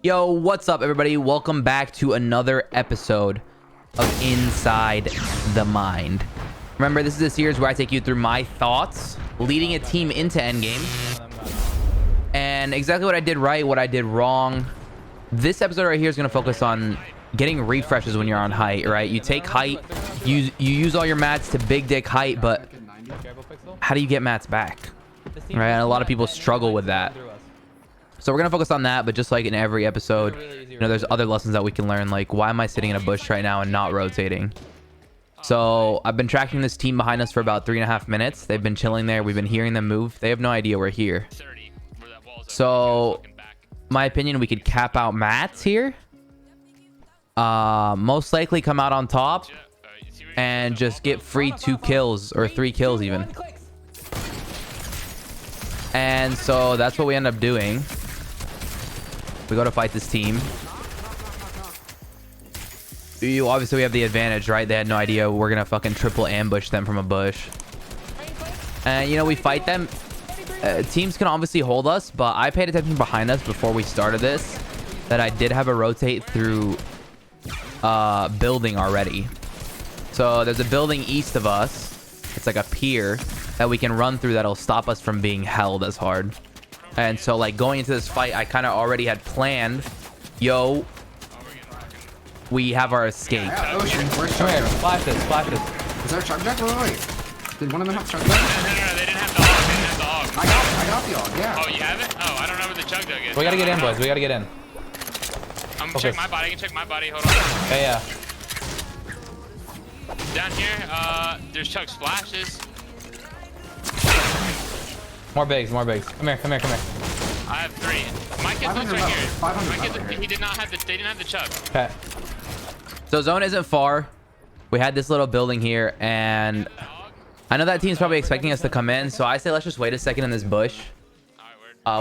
Yo, what's up, everybody? Welcome back to another episode of Inside the Mind. Remember, this is a series where I take you through my thoughts leading a team into endgame and exactly what I did right, what I did wrong. This episode right here is going to focus on getting refreshes when you're on height, right? You take height, you use all your mats to big dick height, but how do you get mats back? Right? And a lot of people struggle with that. So we're going to focus on that, but just like in every episode, you know, there's other lessons that we can learn, like why am I sitting in a bush right now and not rotating? So I've been tracking this team behind us for about 3.5 minutes. They've been chilling there. We've been hearing them move. They have no idea we're here. So my opinion, we could cap out mats here. Most likely come out on top and just get free 2 kills or 3 kills even. And so that's what we end up doing. We go to fight this team. Obviously we have the advantage, right? They had no idea we're gonna fucking triple ambush them from a bush. And you know, we fight them. Teams can obviously hold us, but I paid attention behind us before we started this that I did have a rotate through building already. So there's a building east of us. It's like a pier that we can run through that'll stop us from being held as hard. And so like going into this fight, I kind of already had planned, yo, we have our escape. Yeah, Ocean, where's Come Chug here, Jug? flash this, flash this. Is there a Chug Jug? Wait. Did one of them have Chug Jug? No, they didn't have the hog. They didn't have the hog. I got the hog, yeah. Oh, you have it? Oh, I don't know where the chug jug is. We gotta get in, boys. We gotta get in. I'm gonna check my body. I can check my body. Hold on. Yeah. Down here, there's chug splashes. More bigs, more bigs. Come here, come here, come here. I have 3. My kid's 500 right here. 500 My kid's, right here. he did not have the. They didn't have the chug. Okay. So zone isn't far. We had this little building here, and I know that team's probably expecting us to come in, so I say let's just wait a second in this bush.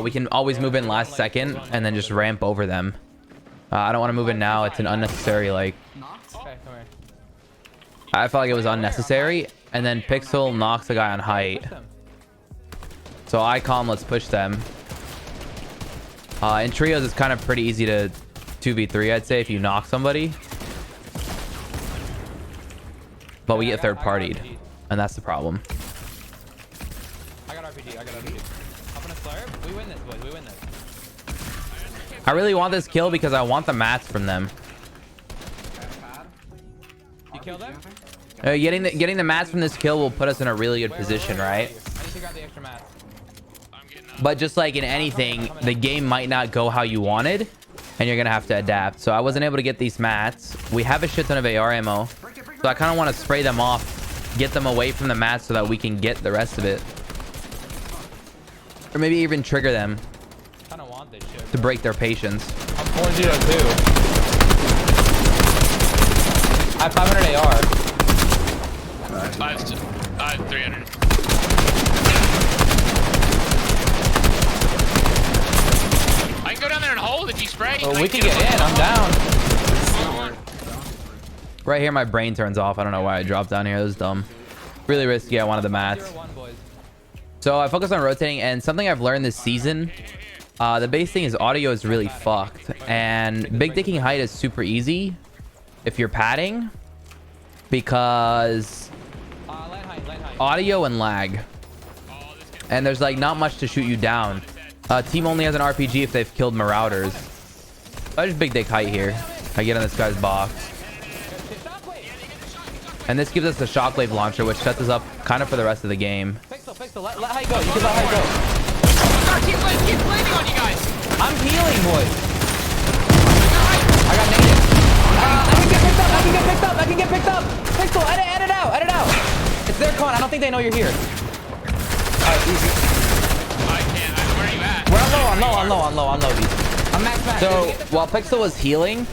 We can always move in last second and then just ramp over them. I don't want to move in now. It's an unnecessary, like... Okay, come here. I felt like it was unnecessary. And then Pixel knocks a guy on height. So Icon, let's push them. In trios, it's kind of pretty easy to 2v3, I'd say, if you knock somebody. But we get third-partied, and that's the problem. I got RPG. Up in a slurp. We win this, boys. We win this. I really want this kill because I want the mats from them. You killed them? Getting the mats from this kill will put us in a really good position, right? I need to grab the extra mats. But just like in anything, the game might not go how you wanted, and you're gonna have to adapt. So I wasn't able to get these mats. We have a shit ton of AR ammo, so I kind of want to spray them off, get them away from the mats so that we can get the rest of it, or maybe even trigger them I don't want this shit. to break their patience. I'm 402. I have 500 AR. I have 300. I can go down there and hold if you spray. Well, we can get in. I'm down. Right here, my brain turns off. I don't know why I dropped down here. It was dumb. Really risky. I wanted the mats. 0-1, boys. So I focus on rotating, and something I've learned this season, the base thing is audio is really fucked, and big dicking height is super easy if you're padding, because Land height. audio and lag, and there's like not much to shoot you down. Team only has an RPG if they've killed marauders. I just big dick height here. I get on this guy's box, and this gives us the shockwave launcher, which sets us up kind of for the rest of the game. Pixel, let height go. You can let height go. God, keep landing on you guys. I'm healing, boys. I got negative. I can get picked up. Pixel, edit out. It's their con. I don't think they know you're here. Alright, easy. I can't. Where are you at? We're on low, dude. I'm max. So while Pixel was healing,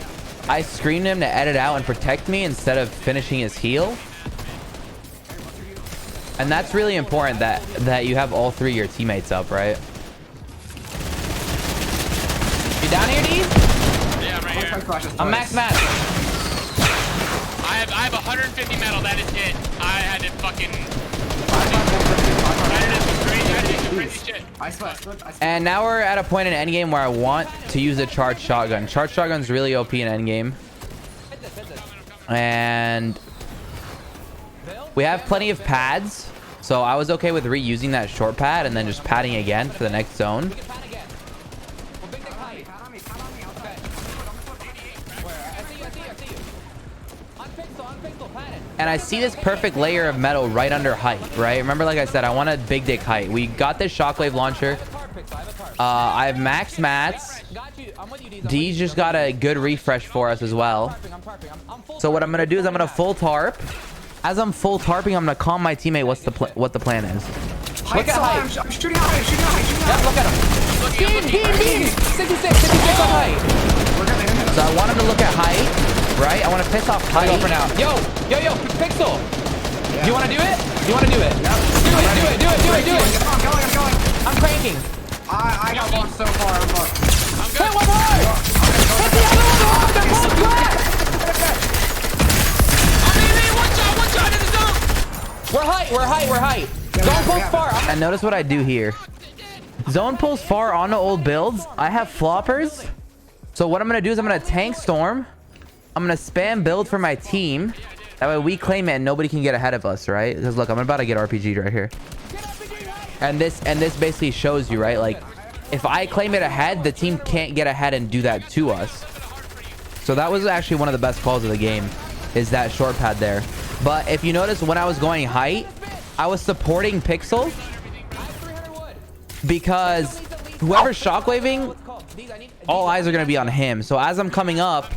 I screamed him to edit out and protect me instead of finishing his heal. And that's really important that you have all 3 of your teammates up, right? You down here, D? Yeah, I'm right here. I'm max. I have 150 metal. That is it. I had to fucking. That is crazy. I split. And now we're at a point in endgame where I want to use a charged shotgun. Charged shotgun's really OP in endgame. And we have plenty of pads. So I was okay with reusing that short pad and then just padding again for the next zone. And I see this perfect layer of metal right under height, right? Remember, like I said, I want a big dick height. We got this shockwave launcher. I have max mats. D's just got a good refresh for us as well. So what I'm going to do is I'm going to full tarp. As I'm full tarping, I'm going to calm my teammate what the plan is. Look at height. I'm shooting high. Yeah, look at him. Beam. 66 on height. So I want him to look at height, right? I want to piss off height. Go for now. Yo, Pixel. Yeah. Do you want to do it? Do you want to do it? Yep. Do it. I'm going. I'm cranking. I got one so far. I'm fucked. Hit one hard. Hit the other one hard. They're both cracked. Watch out in the zone. We're height. Zone pulls far. And notice what I do here. Zone pulls far onto old builds. I have floppers. So what I'm going to do is I'm going to tank storm. I'm going to spam build for my team. That way we claim it and nobody can get ahead of us, right? Because look, I'm about to get RPG'd right here. And this basically shows you, right? Like, if I claim it ahead, the team can't get ahead and do that to us. So that was actually one of the best calls of the game, is that short pad there. But if you notice, when I was going height, I was supporting Pixel because whoever's shockwaving, all eyes are going to be on him. So as I'm coming up,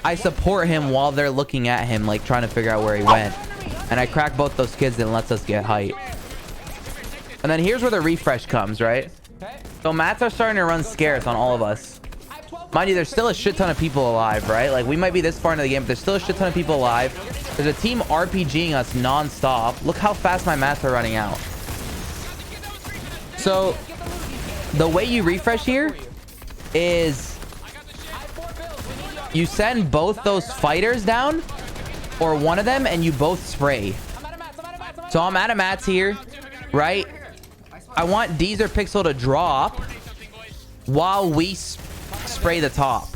I support him while they're looking at him, like trying to figure out where he went. And I crack both those kids and lets us get height. And then here's where the refresh comes, right? So mats are starting to run scarce on all of us. Mind you, there's still a shit ton of people alive, right? Like, we might be this far into the game, but there's still a shit ton of people alive. There's a team RPGing us non-stop. Look how fast my mats are running out. So the way you refresh here is you send both those fighters down, or one of them, and you both spray. So I'm out of mats here, right? I want Deezer Pixel to drop while we spray the top.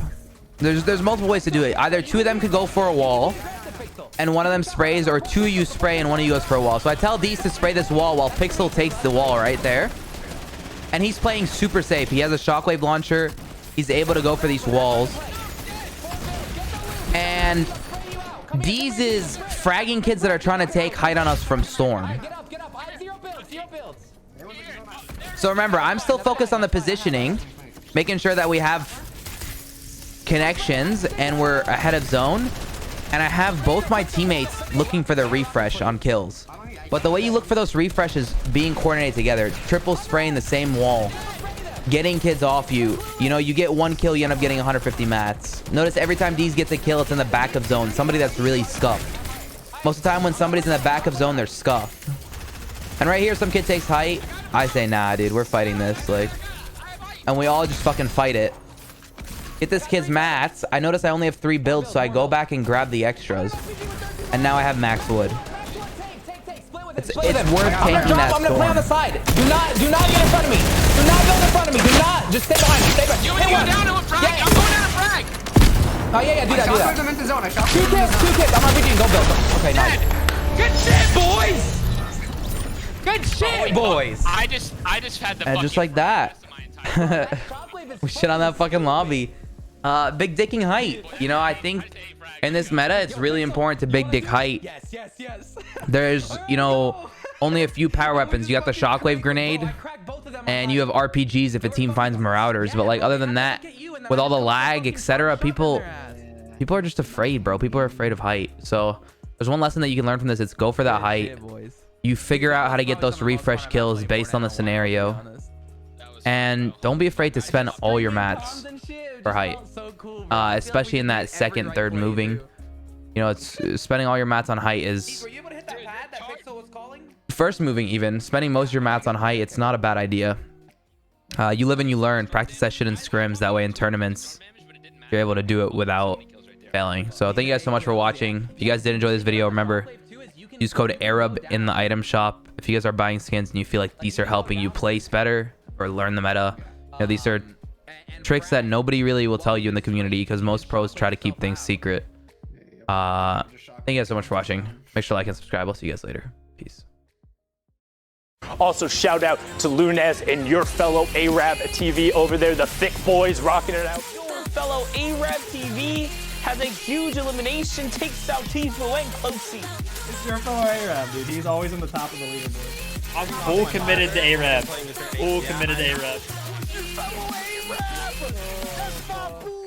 There's multiple ways to do it. Either two of them could go for a wall and one of them sprays, or two of you spray and one of you goes for a wall. So I tell Deez to spray this wall while Pixel takes the wall right there. And he's playing super safe. He has a shockwave launcher. He's able to go for these walls. And Deez is fragging kids that are trying to take height on us from Storm. So remember, I'm still focused on the positioning, making sure that we have connections and we're ahead of zone. And I have both my teammates looking for the refresh on kills. But the way you look for those refreshes being coordinated together, triple spraying the same wall, getting kids off you. You know, you get one kill, you end up getting 150 mats. Notice every time Deez gets a kill, it's in the back of zone. Somebody that's really scuffed. Most of the time when somebody's in the back of zone, they're scuffed. And right here, some kid takes height. I say, nah, dude, we're fighting this. Like, and we all just fucking fight it. Get this kid's mats. I notice I only have 3 builds, so I go back and grab the extras. And now I have max wood. It's worth taking that I'm gonna play on the side. Do not get in front of me. Do not go in front of me. Do not. Just stay behind me. Stay behind me. You and you down to a frag. Yeah. I'm going down to frag. Oh yeah, do that. them into zone. I shot Two kids. I'm RPGing. Go build. Okay, nice. Good shit, boys. Good shit, boys. I just had the And just like that. We shit on that fucking lobby. Big dicking height. You know, I think in this meta, it's really important to big dick height. Yes. There's, you know, only a few power weapons. You got the shockwave grenade, and you have RPGs if a team finds marauders. But like, other than that, with all the lag, etc., people are just afraid, bro. People are afraid of height. So there's one lesson that you can learn from this. It's go for that height. You figure out how to get those refresh kills based on the scenario. And don't be afraid to spend all your mats for height. Especially in that second, third moving. You know, it's spending all your mats on height is... First moving even. Spending most of your mats on height, it's not a bad idea. You live and you learn. Practice that shit in scrims. That way in tournaments, you're able to do it without failing. So thank you guys so much for watching. If you guys did enjoy this video, remember... Use code Arab in the item shop if you guys are buying skins and you feel like these are helping you place better or learn the meta. You know, these are tricks that nobody really will tell you in the community because most pros try to keep things secret. Thank you guys so much for watching. Make sure to like and subscribe. I'll see you guys later. Peace. Also, shout out to Lunez and your fellow Arab TV over there, the thick boys rocking it out. Your fellow Arab TV has a huge elimination, takes out Tfue and Closey. It's your fellow Arab, dude. He's always on the top of the leaderboard. Full committed to Arab. Full committed to Arab. Your fellow Arab! That's my boo!